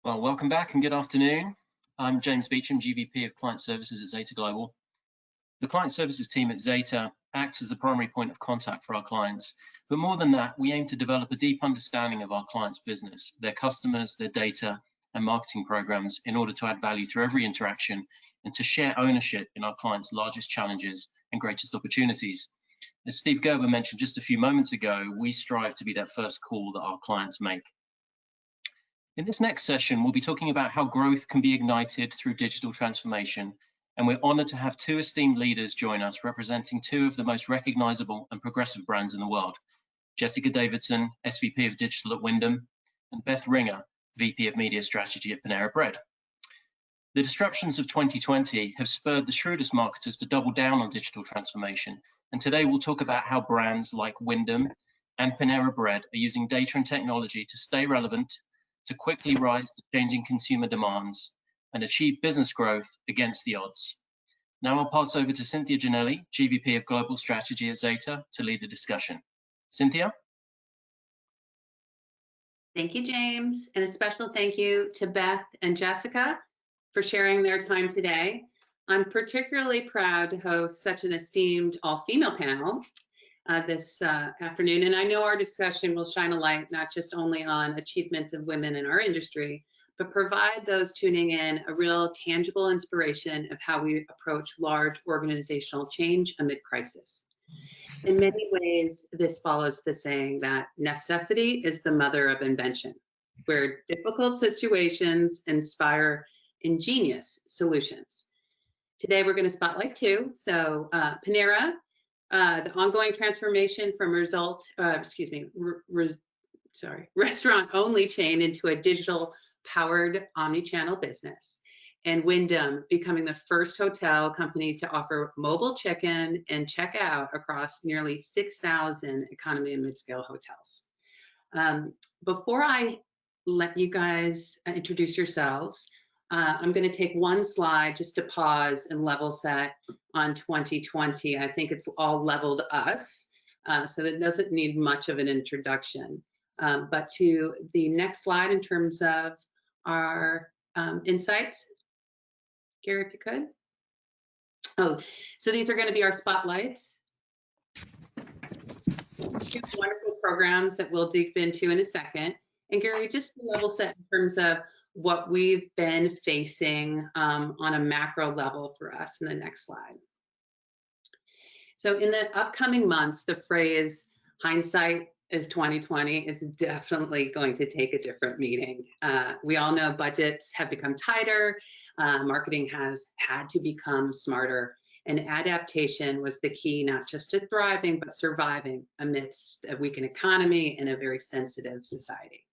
Well, welcome back and good afternoon. I'm James Beecham, GVP of Client Services at Zeta Global. The Client Services team at Zeta acts as the primary point of contact for our clients. But more than that, we aim to develop a deep understanding of our clients' business, their customers, their data, and marketing programs in order to add value through every interaction and to share ownership in our clients' largest challenges and greatest opportunities. As Steve Gerber mentioned just a few moments ago, we strive to be that first call that our clients make. In this next session, we'll be talking about how growth can be ignited through digital transformation, and we're honored to have two esteemed leaders join us representing two of the most recognizable and progressive brands in the world, Jessica Davidson, SVP of Digital at Windham, and Beth Ringer, VP of Media Strategy at Panera Bread. The disruptions of 2020 have spurred the shrewdest marketers to double down on digital transformation, and today we'll talk about how brands like Windham and Panera Bread are using data and technology to stay relevant, to quickly rise to changing consumer demands and achieve business growth against the odds. Now I'll pass over to Cynthia Giannelli, GVP of Global Strategy at Zeta, to lead the discussion. Cynthia? Thank you, James, and a special thank you to Beth and Jessica for sharing their time today. I'm particularly proud to host such an esteemed all-female panel this afternoon, and I know our discussion will shine a light not just only on achievements of women in our industry, but provide those tuning in a real tangible inspiration of how we approach large organizational change amid crisis. In many ways, this follows the saying that necessity is the mother of invention, where difficult situations inspire ingenious solutions. Today, we're going to spotlight two. So Panera, the ongoing transformation from restaurant-only chain into a digital-powered omni-channel business, and Windham becoming the first hotel company to offer mobile check-in and check-out across nearly 6,000 economy and mid-scale hotels. Before I let you guys introduce yourselves, I'm going to take one slide just to pause and level set on 2020. I think it's all leveled us, so that doesn't need much of an introduction. But to the next slide in terms of our insights, Gary, if you could. Oh, so these are going to be our spotlights. Two wonderful programs that we'll dig into in a second. And Gary, just to level set in terms of what we've been facing on a macro level for us in the next slide. So in the upcoming months, the phrase hindsight is 2020 is definitely going to take a different meaning. We all know budgets have become tighter, marketing has had to become smarter, and adaptation was the key, not just to thriving, but surviving amidst a weakened economy and a very sensitive society.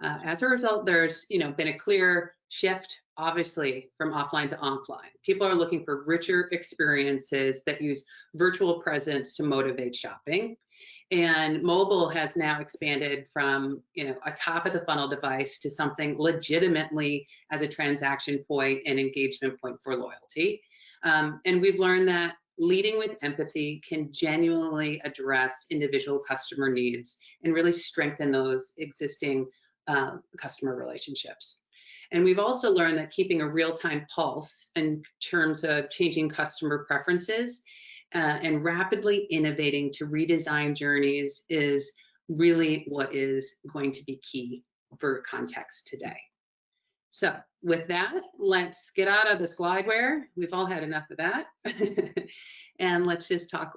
As a result, there's been a clear shift, obviously, from offline to online. People are looking for richer experiences that use virtual presence to motivate shopping. And mobile has now expanded from a top of the funnel device to something legitimately as a transaction point and engagement point for loyalty. And we've learned that leading with empathy can genuinely address individual customer needs and really strengthen those existing customer relationships. And we've also learned that keeping a real-time pulse in terms of changing customer preferences and rapidly innovating to redesign journeys is really what is going to be key for context today. So with that, let's get out of the slideware. We've all had enough of that. And let's just talk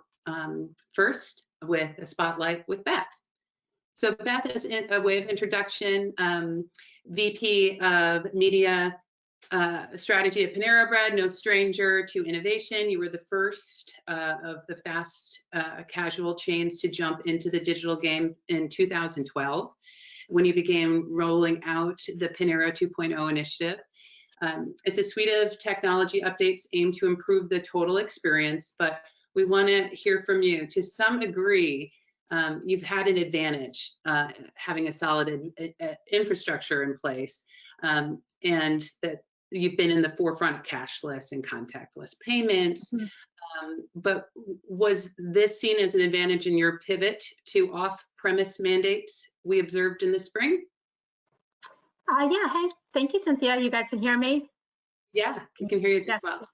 first with a spotlight with Beth. So Beth is a way of introduction, VP of Media Strategy at Panera Bread, no stranger to innovation. You were the first of the fast casual chains to jump into the digital game in 2012 when you began rolling out the Panera 2.0 initiative. It's a suite of technology updates aimed to improve the total experience, but we want to hear from you. To some degree, you've had an advantage having a solid infrastructure in place, and that you've been in the forefront of cashless and contactless payments. But was this seen as an advantage in your pivot to off-premise mandates we observed in the spring? Yeah, hey, thank you, Cynthia. You guys can hear me? Yeah, we can hear you Yes. as well.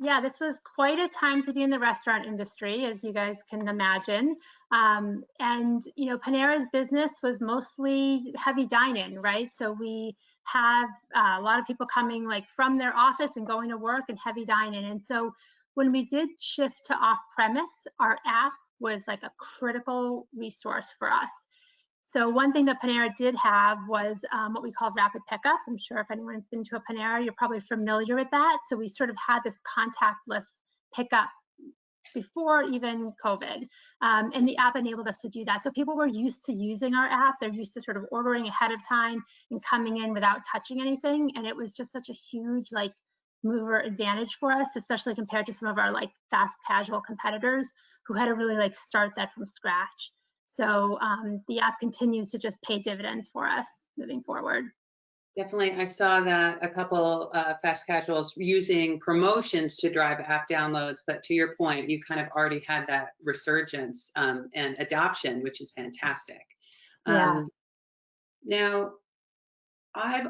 Yeah, this was quite a time to be in the restaurant industry, as you guys can imagine. And Panera's business was mostly heavy dine-in, right? So we have a lot of people coming like from their office and going to work and heavy dine-in. And so when we did shift to off-premise, our app was like a critical resource for us. So one thing that Panera did have was what we call rapid pickup. I'm sure if anyone's been to a Panera, you're probably familiar with that. So we sort of had this contactless pickup before even COVID. And the app enabled us to do that. So people were used to using our app. They're used to sort of ordering ahead of time and coming in without touching anything. And it was just such a huge like mover advantage for us, especially compared to some of our like fast casual competitors who had to really like start that from scratch. So the app continues to just pay dividends for us moving forward. Definitely, I saw that a couple fast casuals using promotions to drive app downloads, but to your point, you kind of already had that resurgence and adoption, which is fantastic. Yeah. Now, I'm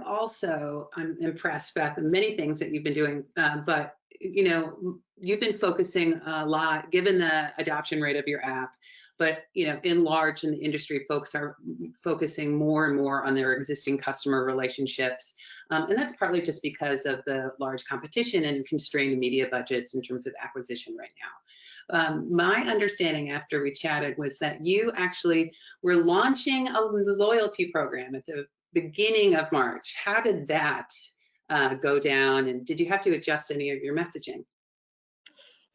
impressed, Beth, with many things that you've been doing, but you've been focusing a lot, given the adoption rate of your app, but in large in the industry, folks are focusing more and more on their existing customer relationships. And that's partly just because of the large competition and constrained media budgets in terms of acquisition right now. My understanding after we chatted was that you actually were launching a loyalty program at the beginning of March. How did that go down, and did you have to adjust any of your messaging?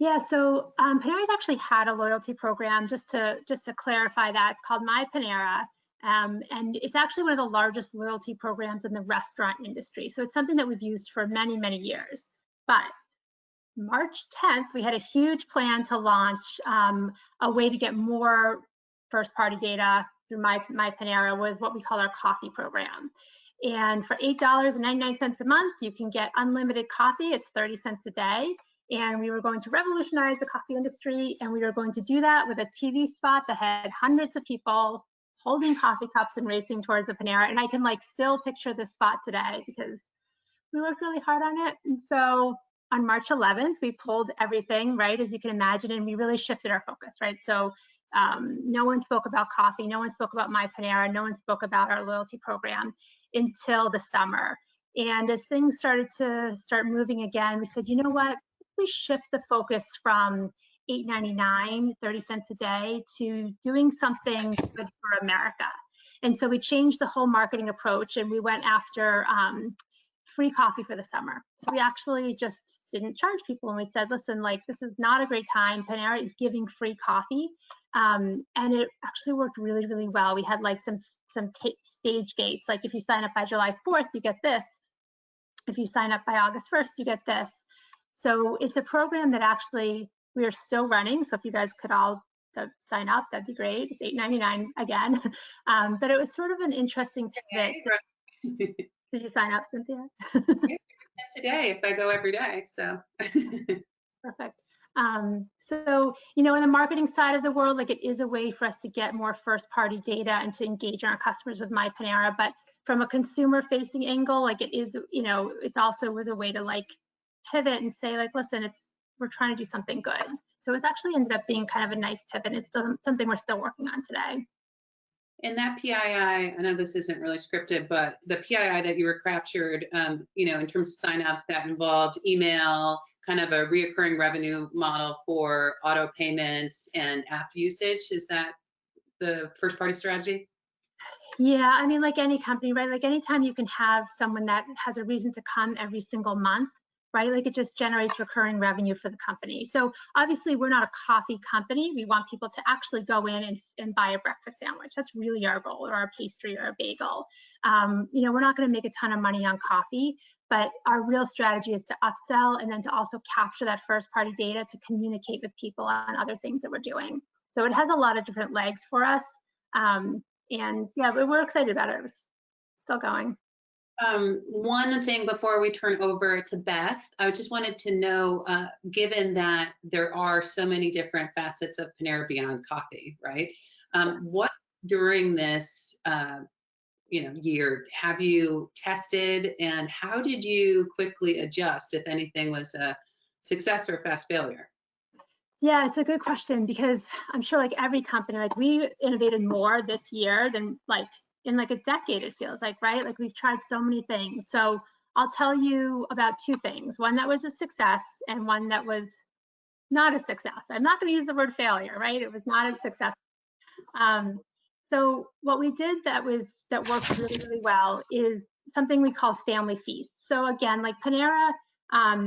Yeah, so Panera's actually had a loyalty program. Just to clarify that, it's called My Panera, and it's actually one of the largest loyalty programs in the restaurant industry. So it's something that we've used for many, many years. But March 10th, we had a huge plan to launch a way to get more first-party data through My Panera with what we call our coffee program. And for $8.99 a month, you can get unlimited coffee. It's 30 cents a day. And we were going to revolutionize the coffee industry, and we were going to do that with a TV spot that had hundreds of people holding coffee cups and racing towards the Panera. And I can like still picture this spot today because we worked really hard on it. And so on March 11th, we pulled everything, right, as you can imagine, and we really shifted our focus, right? So no one spoke about coffee, no one spoke about My Panera, no one spoke about our loyalty program until the summer. And as things started to moving again, we said, you know what, we shift the focus from $8.99, 30 cents a day, to doing something good for America. And so we changed the whole marketing approach, and we went after free coffee for the summer. So we actually just didn't charge people, and we said, listen, like this is not a great time. Panera is giving free coffee, and it actually worked really, really well. We had like some stage gates, like if you sign up by July 4th, you get this. If you sign up by August 1st, you get this. So it's a program that actually we are still running. So if you guys could all sign up, that'd be great. It's $8.99 again. But it was sort of an interesting pivot. Did you sign up, Cynthia? Yeah, today if I go every day, so. Perfect. So, in the marketing side of the world, like it is a way for us to get more first party data and to engage our customers with My Panera, but from a consumer facing angle, like it is, it's also was a way to like pivot and say like, listen, we're trying to do something good. So it's actually ended up being kind of a nice pivot. It's still something we're still working on today. And that PII, I know this isn't really scripted, but the PII that you were captured, in terms of sign up, that involved email, kind of a reoccurring revenue model for auto payments and app usage. Is that the first party strategy? Yeah, I mean, like any company, right? Like anytime you can have someone that has a reason to come every single month, right? Like it just generates recurring revenue for the company. So obviously we're not a coffee company. We want people to actually go in and buy a breakfast sandwich. That's really our goal, or a pastry or a bagel. We're not going to make a ton of money on coffee, but our real strategy is to upsell and then to also capture that first party data to communicate with people on other things that we're doing. So it has a lot of different legs for us. And yeah, but we're excited about it. It's still going. One thing before we turn over to Beth, I just wanted to know, given that there are so many different facets of Panera beyond coffee, right? What during this year have you tested, and how did you quickly adjust if anything was a success or a fast failure? Yeah, it's a good question, because I'm sure like every company, like we innovated more this year than like in like a decade, it feels like, right? Like we've tried so many things. So I'll tell you about two things, one that was a success and one that was not a success. I'm not going to use the word failure, right? It was not a success. So what we did that worked really, really well is something we call family feasts. So again, like Panera,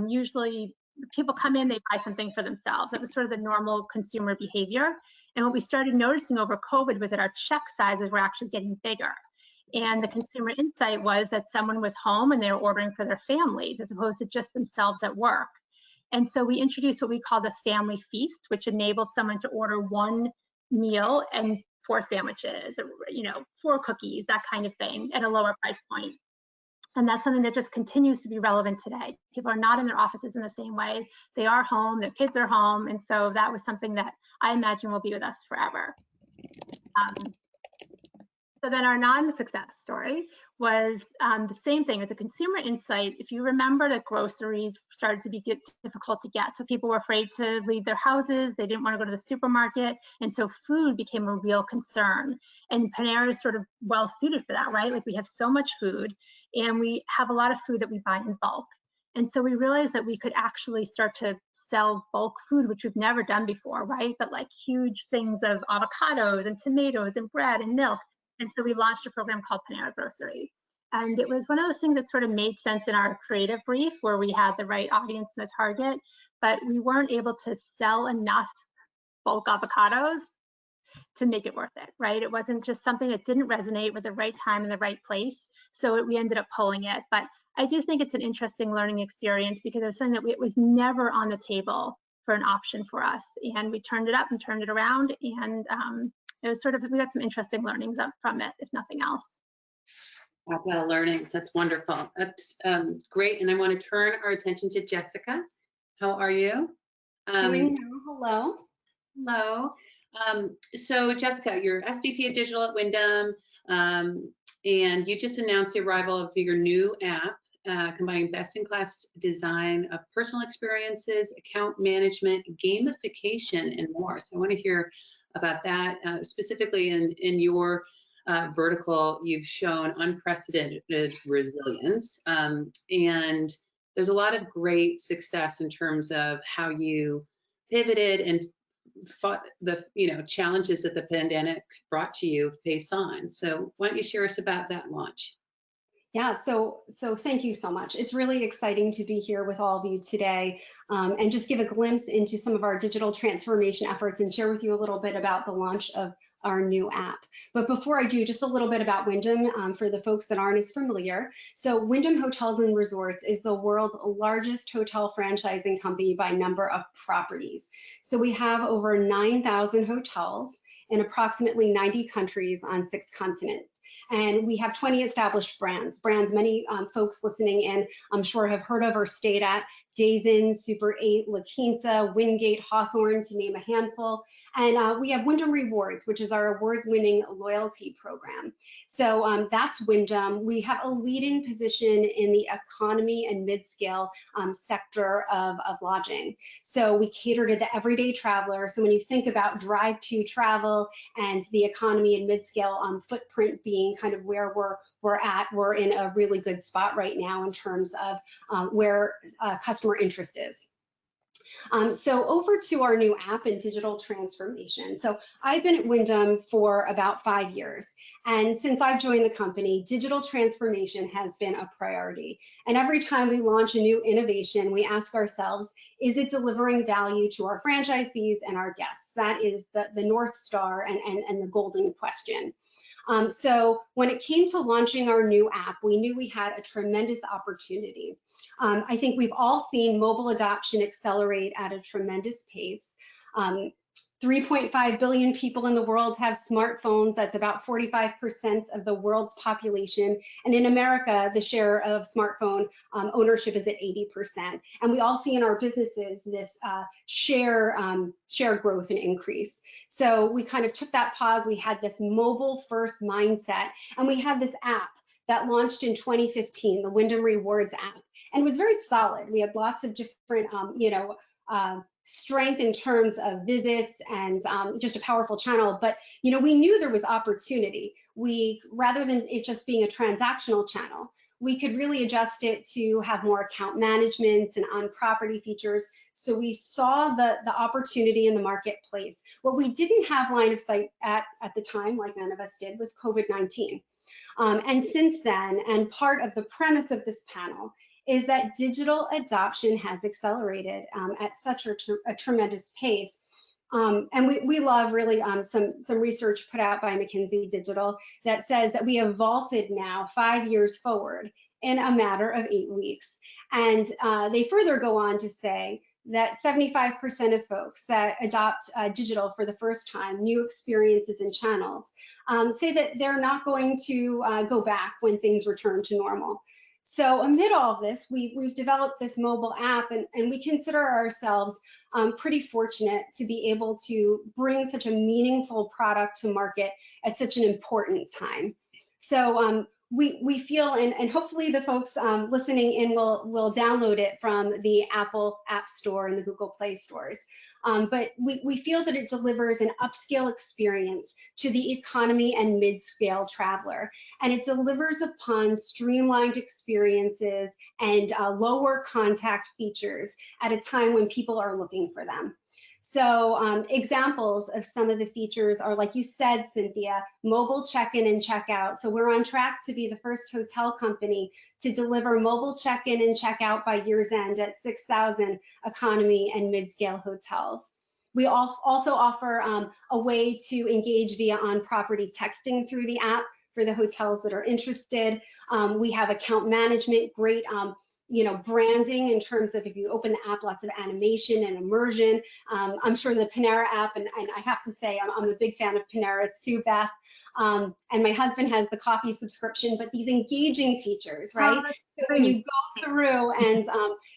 usually people come in, they buy something for themselves. That was sort of the normal consumer behavior. And what we started noticing over COVID was that our check sizes were actually getting bigger. And the consumer insight was that someone was home and they were ordering for their families as opposed to just themselves at work. And so we introduced what we call the family feast, which enabled someone to order one meal and 4 sandwiches, 4 cookies, that kind of thing, at a lower price point. And that's something that just continues to be relevant today. People are not in their offices in the same way. They are home, their kids are home. And so that was something that I imagine will be with us forever. So then our non-success story was the same thing. As a consumer insight, if you remember that groceries started to be difficult to get. So people were afraid to leave their houses. They didn't want to go to the supermarket. And so food became a real concern. And Panera is sort of well suited for that, right? Like we have so much food and we have a lot of food that we buy in bulk. And so we realized that we could actually start to sell bulk food, which we've never done before, right? But like huge things of avocados and tomatoes and bread and milk. And so we launched a program called Panera Grocery. And it was one of those things that sort of made sense in our creative brief where we had the right audience and the target, but we weren't able to sell enough bulk avocados to make it worth it, right? It wasn't just something that didn't resonate with the right time and the right place. So we ended up pulling it. But I do think it's an interesting learning experience because it's something that it was never on the table for an option for us. And we turned it up and turned it around, and it was sort of, we got some interesting learnings up from it, if nothing else. A lot of learnings. That's wonderful. That's great. And I want to turn our attention to Jessica. How are you? Doing well. Hello. So Jessica, you're SVP of Digital at Windham, and you just announced the arrival of your new app, combining best-in-class design of personal experiences, account management, gamification, and more. So I want to hear about that. Specifically in your vertical, you've shown unprecedented resilience, and there's a lot of great success in terms of how you pivoted and fought the challenges that the pandemic brought to you face on. So why don't you share us about that launch? Yeah, so thank you so much. It's really exciting to be here with all of you today, and just give a glimpse into some of our digital transformation efforts and share with you a little bit about the launch of our new app. But before I do, just a little bit about Windham for the folks that aren't as familiar. So Windham Hotels and Resorts is the world's largest hotel franchising company by number of properties. So we have over 9,000 hotels in approximately 90 countries on 6 continents. And we have 20 established brands many folks listening in, I'm sure, have heard of or stayed at: Days Inn, Super 8, La Quinta, Wingate, Hawthorne, to name a handful. And we have Windham Rewards, which is our award-winning loyalty program. So that's Windham. We have a leading position in the economy and mid-scale sector of lodging. So we cater to the everyday traveler. So when you think about drive-to travel and the economy and mid-scale footprint being kind of where we're in a really good spot right now in terms of where customer interest is. So over to our new app and digital transformation. So I've been at Windham for about 5 years. And since I've joined the company, digital transformation has been a priority. And every time we launch a new innovation, we ask ourselves, is it delivering value to our franchisees and our guests? That is the North Star and the golden question. So when it came to launching our new app, we knew we had a tremendous opportunity. I think we've all seen mobile adoption accelerate at a tremendous pace. 3.5 billion people in the world have smartphones. That's about 45% of the world's population. And in America, the share of smartphone ownership is at 80%. And we all see in our businesses this share growth and increase. So we kind of took that pause. We had this mobile first mindset, and we had this app that launched in 2015, the Windham Rewards app, and it was very solid. We had lots of different, strength in terms of visits and just a powerful channel. But we knew there was opportunity. Rather than it just being a transactional channel, we could really adjust it to have more account management and on-property features. So we saw the opportunity in the marketplace. What we didn't have line of sight at the time, like none of us did, was COVID-19. And since then, and part of the premise of this panel, is that digital adoption has accelerated at such a tremendous pace. And we love really some research put out by McKinsey Digital that says that we have vaulted now 5 years forward in a matter of 8 weeks. And they further go on to say that 75% of folks that adopt digital for the first time, new experiences and channels, say that they're not going to go back when things return to normal. So amid all of this, we've developed this mobile app, and we consider ourselves pretty fortunate to be able to bring such a meaningful product to market at such an important time. So we feel, and hopefully the folks listening in will download it from the Apple App Store and the Google Play stores. But we feel that it delivers an upscale experience to the economy and mid-scale traveler. And it delivers upon streamlined experiences and lower contact features at a time when people are looking for them. So examples of some of the features are, like you said, Cynthia, mobile check-in and check-out. So we're on track to be the first hotel company to deliver mobile check-in and check-out by year's end at 6,000 economy and mid-scale hotels. We also offer a way to engage via on-property texting through the app for the hotels that are interested. We have account management, great branding in terms of, if you open the app, lots of animation and immersion. I'm sure the Panera app, and I have to say, I'm a big fan of Panera too, Beth. And my husband has the coffee subscription, but these engaging features, right? So when you go through and,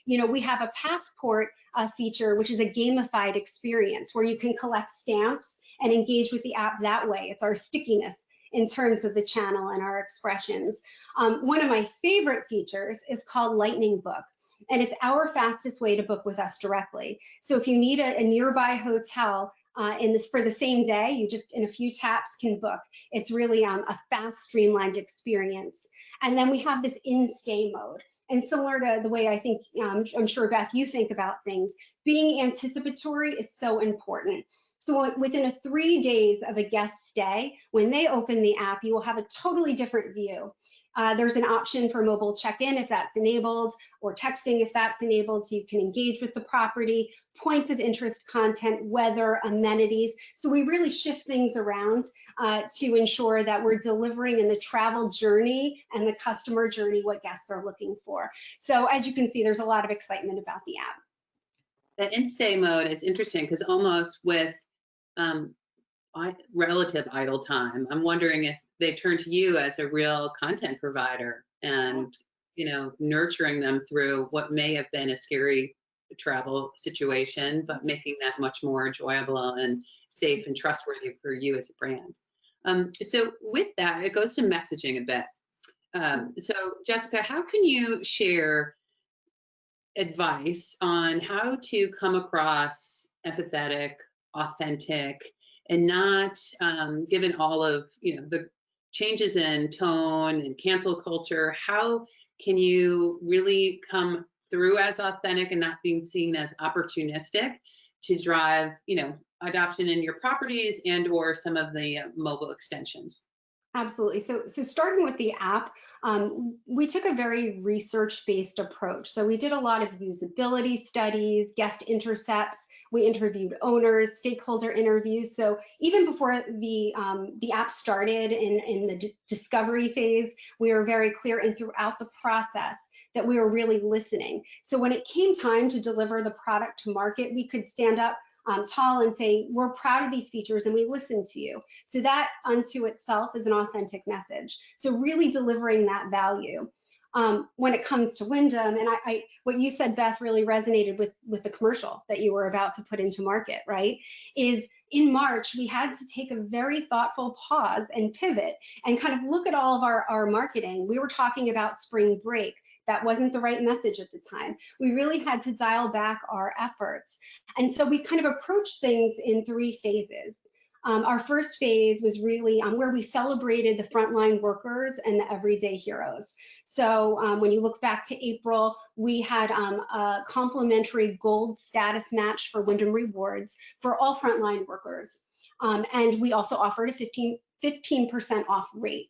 we have a passport feature, which is a gamified experience where you can collect stamps and engage with the app that way. It's our stickiness in terms of the channel and our expressions. One of my favorite features is called Lightning Book, and it's our fastest way to book with us directly. So if you need a nearby hotel for the same day, you just in a few taps can book. It's really a fast, streamlined experience. And then we have this in-stay mode. And similar to the way I think, I'm sure, Beth, you think about things, being anticipatory is so important. So within 3 days of a guest stay, when they open the app, you will have a totally different view. There's an option for mobile check-in if that's enabled, or texting if that's enabled, so you can engage with the property, points of interest content, weather, amenities. So we really shift things around to ensure that we're delivering in the travel journey and the customer journey what guests are looking for. So as you can see, there's a lot of excitement about the app. That in-stay mode is interesting because almost with relative idle time, I'm wondering if they turn to you as a real content provider and, nurturing them through what may have been a scary travel situation, but making that much more enjoyable and safe and trustworthy for you as a brand. So with that, it goes to messaging a bit. So Jessica, how can you share advice on how to come across empathetic, authentic, and not, given all of the changes in tone and cancel culture, how can you really come through as authentic and not being seen as opportunistic to drive adoption in your properties and or some of the mobile extensions? Absolutely. So starting with the app, we took a very research-based approach. So we did a lot of usability studies, guest intercepts. We interviewed owners, stakeholder interviews. So even before the app started in the discovery phase, we were very clear, and throughout the process, that we were really listening. So when it came time to deliver the product to market, we could stand up tall and say, we're proud of these features and we listen to you. So that unto itself is an authentic message. So really delivering that value. When it comes to Windham, and what you said, Beth, really resonated with the commercial that you were about to put into market, right? Is in March, we had to take a very thoughtful pause and pivot and kind of look at all of our marketing. We were talking about spring break. That wasn't the right message at the time. We really had to dial back our efforts. And so we kind of approached things in 3 phases. Our first phase was really where we celebrated the frontline workers and the everyday heroes. So when you look back to April, we had a complimentary gold status match for Windham Rewards for all frontline workers. And we also offered a 15% off rate.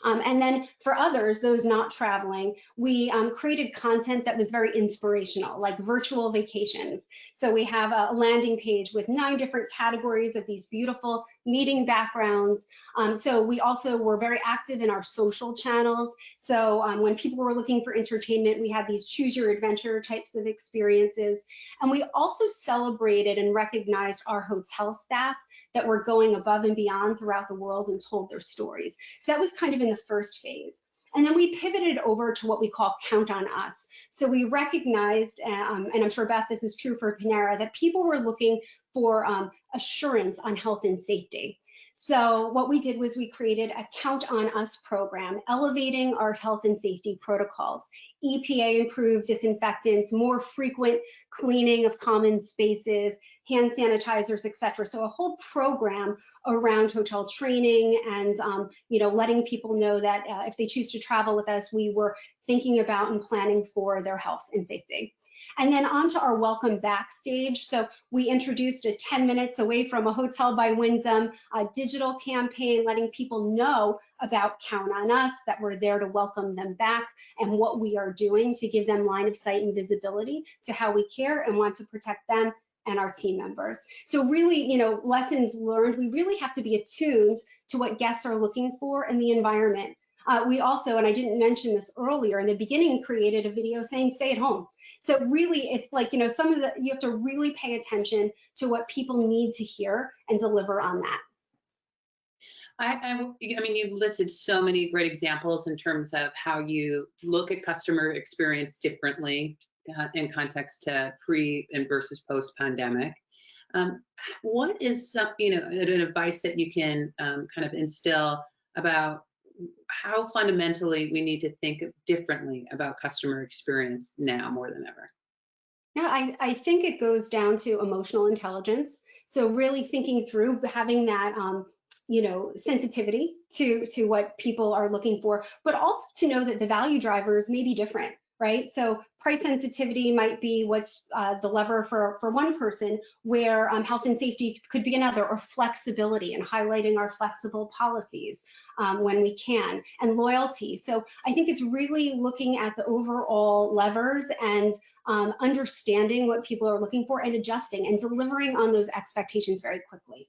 And then for others, those not traveling, we created content that was very inspirational, like virtual vacations. So we have a landing page with 9 different categories of these beautiful meeting backgrounds. So we also were very active in our social channels. So when people were looking for entertainment, we had these choose your adventure types of experiences. And we also celebrated and recognized our hotel staff that were going above and beyond throughout the world and told their stories. So that was kind of in the first phase. And then we pivoted over to what we call Count on Us. So we recognized, and I'm sure, Beth, this is true for Panera, that people were looking for assurance on health and safety. So what we did was we created a Count on Us program, elevating our health and safety protocols, EPA approved disinfectants, more frequent cleaning of common spaces, hand sanitizers, et cetera. So a whole program around hotel training and letting people know that if they choose to travel with us, we were thinking about and planning for their health and safety. And then on to our welcome backstage. So we introduced a 10 minutes away from a hotel by Windham, a digital campaign letting people know about Count on Us, that we're there to welcome them back and what we are doing to give them line of sight and visibility to how we care and want to protect them and our team members. So really, lessons learned, we really have to be attuned to what guests are looking for in the environment. We also, and I didn't mention this earlier, in the beginning created a video saying stay at home. So really, it's like, you have to really pay attention to what people need to hear and deliver on that. I mean, you've listed so many great examples in terms of how you look at customer experience differently in context to pre and versus post pandemic. What is some, an advice that you can kind of instill about how fundamentally we need to think differently about customer experience now more than ever? Yeah, I think it goes down to emotional intelligence. So really thinking through having that, sensitivity to what people are looking for, but also to know that the value drivers may be different, right? So price sensitivity might be what's the lever for one person, where health and safety could be another, or flexibility and highlighting our flexible policies when we can, and loyalty. So I think it's really looking at the overall levers and understanding what people are looking for and adjusting and delivering on those expectations very quickly.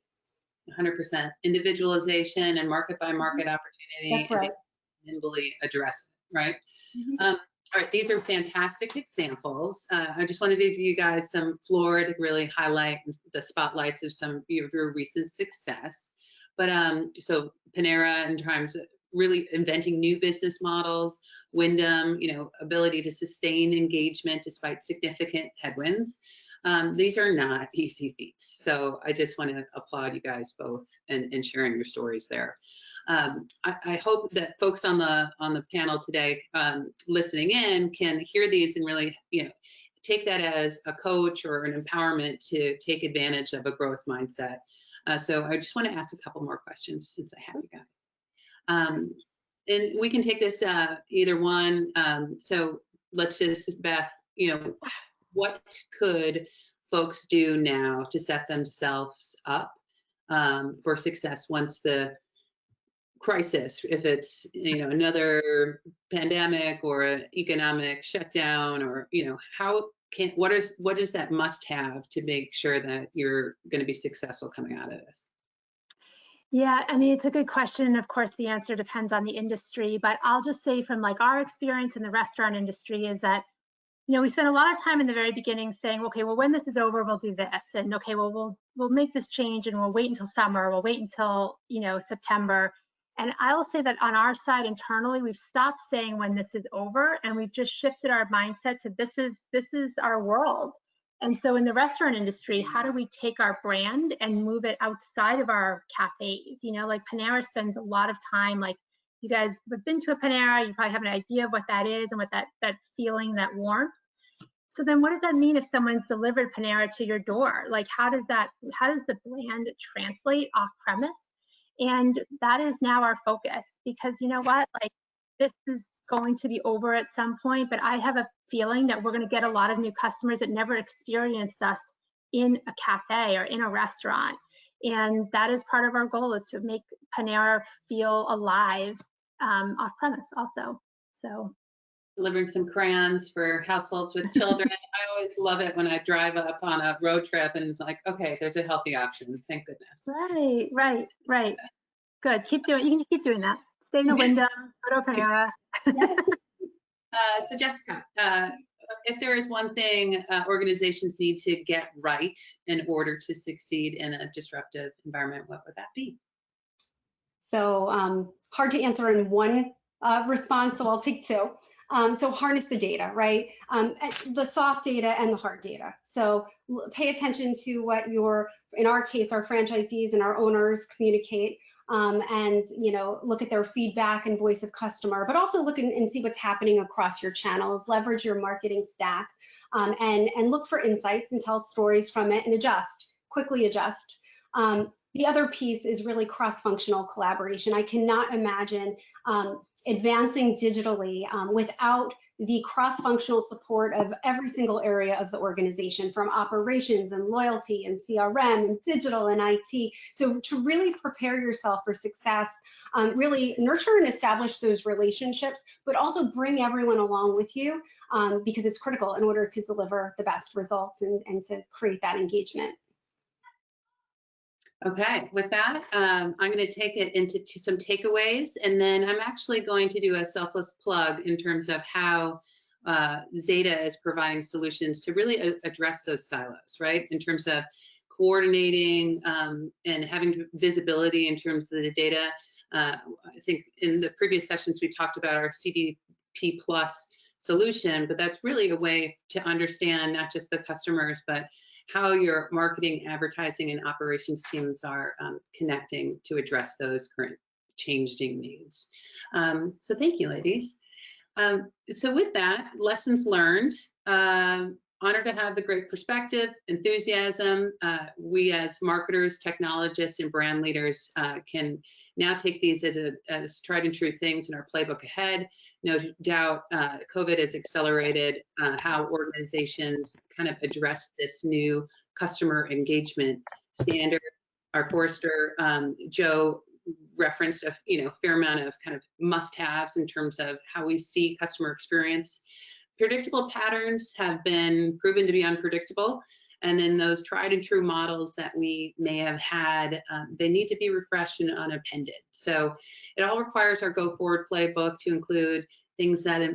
100% individualization and market by market opportunity. That's right. Nimbly address it, right? Mm-hmm. All right, these are fantastic examples. I just wanted to give you guys some floor to really highlight the spotlights of some of your recent success. But so Panera, in terms of really inventing new business models, Windham, ability to sustain engagement despite significant headwinds. These are not easy feats. So I just want to applaud you guys both in sharing your stories there. I hope that folks on the panel today listening in can hear these and really, take that as a coach or an empowerment to take advantage of a growth mindset. So I just want to ask a couple more questions since I have you guys. And we can take this either one. So let's just, Beth, what could folks do now to set themselves up for success once the crisis, if it's another pandemic or an economic shutdown, or what is that must have to make sure that you're going to be successful coming out of this? Yeah, I mean, it's a good question. Of course, the answer depends on the industry, but I'll just say from our experience in the restaurant industry is that we spent a lot of time in the very beginning saying, okay, well, when this is over, we'll do this, and okay, well, we'll make this change, and we'll wait until summer, we'll wait until September. And I will say that on our side internally, we've stopped saying when this is over, and we've just shifted our mindset to this is our world. And so in the restaurant industry, how do we take our brand and move it outside of our cafes? Like Panera spends a lot of time, like you guys have been to a Panera, you probably have an idea of what that is and what that feeling, that warmth. So then what does that mean if someone's delivered Panera to your door? Like how does the brand translate off premise? And that is now our focus, because you know what, like this is going to be over at some point, but I have a feeling that we're going to get a lot of new customers that never experienced us in a cafe or in a restaurant. And that is part of our goal, is to make Panera feel alive off premise also. So delivering some crayons for households with children. I always love it when I drive up on a road trip and it's like, okay, there's a healthy option. Thank goodness. Right. Good. Keep doing. You can keep doing that. Stay in the Windham. Go to Panera. So Jessica, if there is one thing organizations need to get right in order to succeed in a disruptive environment, what would that be? So hard to answer in one response, so I'll take two. So harness the data, right? The soft data and the hard data. So pay attention to what in our case, our franchisees and our owners communicate, and look at their feedback and voice of customer, but also look and see what's happening across your channels. Leverage your marketing stack, and look for insights and tell stories from it, and quickly adjust. The other piece is really cross-functional collaboration. I cannot imagine advancing digitally without the cross-functional support of every single area of the organization, from operations and loyalty and CRM and digital and IT. So to really prepare yourself for success, really nurture and establish those relationships, but also bring everyone along with you, because it's critical in order to deliver the best results and to create that engagement. Okay, with that, I'm going to take it into some takeaways, and then I'm actually going to do a selfless plug in terms of how Zeta is providing solutions to really address those silos, right? In terms of coordinating and having visibility in terms of the data. I think in the previous sessions we talked about our CDP Plus solution, but that's really a way to understand not just the customers, but how your marketing, advertising, and operations teams are connecting to address those current changing needs. So thank you, ladies. So with that, lessons learned. Honored to have the great perspective, enthusiasm. We as marketers, technologists, and brand leaders can now take these as tried and true things in our playbook ahead. No doubt COVID has accelerated how organizations kind of address this new customer engagement standard. Our Forrester, Joe referenced a fair amount of kind of must-haves in terms of how we see customer experience. Predictable patterns have been proven to be unpredictable, and then those tried and true models that we may have had, they need to be refreshed and unappended. So it all requires our go forward playbook to include things that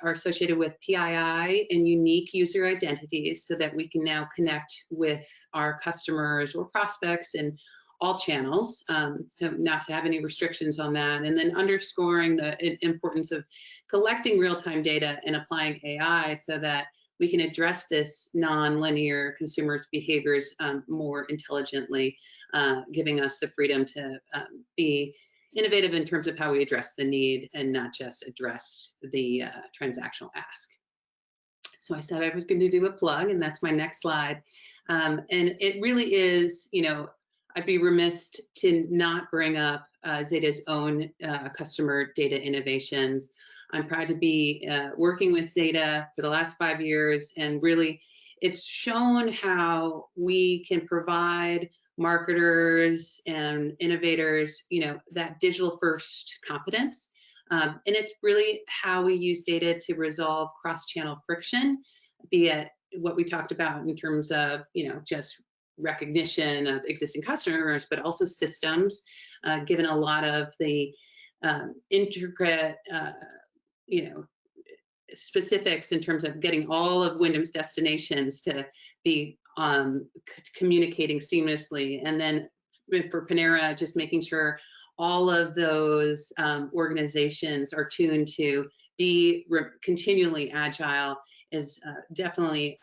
are associated with PII and unique user identities, so that we can now connect with our customers or prospects in all channels, so not to have any restrictions on that. And then underscoring the importance of collecting real-time data and applying AI so that we can address this non-linear consumers' behaviors more intelligently, giving us the freedom to be innovative in terms of how we address the need and not just address the transactional ask. So I said I was going to do a plug, and that's my next slide. And it really is, I'd be remiss to not bring up Zeta's own customer data innovations. I'm proud to be working with Zeta for the last 5 years, and really it's shown how we can provide marketers and innovators, that digital first competence. And it's really how we use data to resolve cross-channel friction, be it what we talked about in terms of, just recognition of existing customers, but also systems, given a lot of the intricate, specifics in terms of getting all of Windham's destinations to be communicating seamlessly. And then for Panera, just making sure all of those organizations are tuned to be continually agile is definitely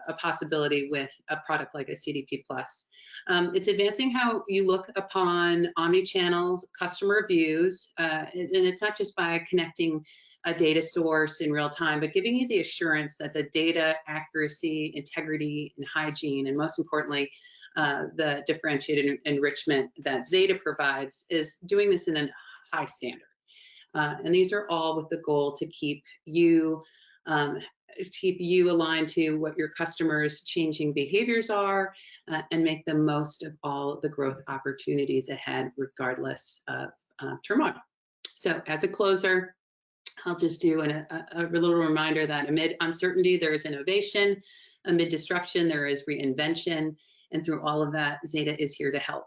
a possibility with a product like a CDP Plus. It's advancing how you look upon omni-channels, customer views, and it's not just by connecting a data source in real time, but giving you the assurance that the data accuracy, integrity, and hygiene, and most importantly, the differentiated enrichment that Zeta provides is doing this in a high standard. And these are all with the goal to keep you aligned to what your customers' changing behaviors are, and make the most of all the growth opportunities ahead, regardless of turmoil. So as a closer, I'll just do a little reminder that amid uncertainty, there is innovation. Amid disruption, there is reinvention. And through all of that, Zeta is here to help.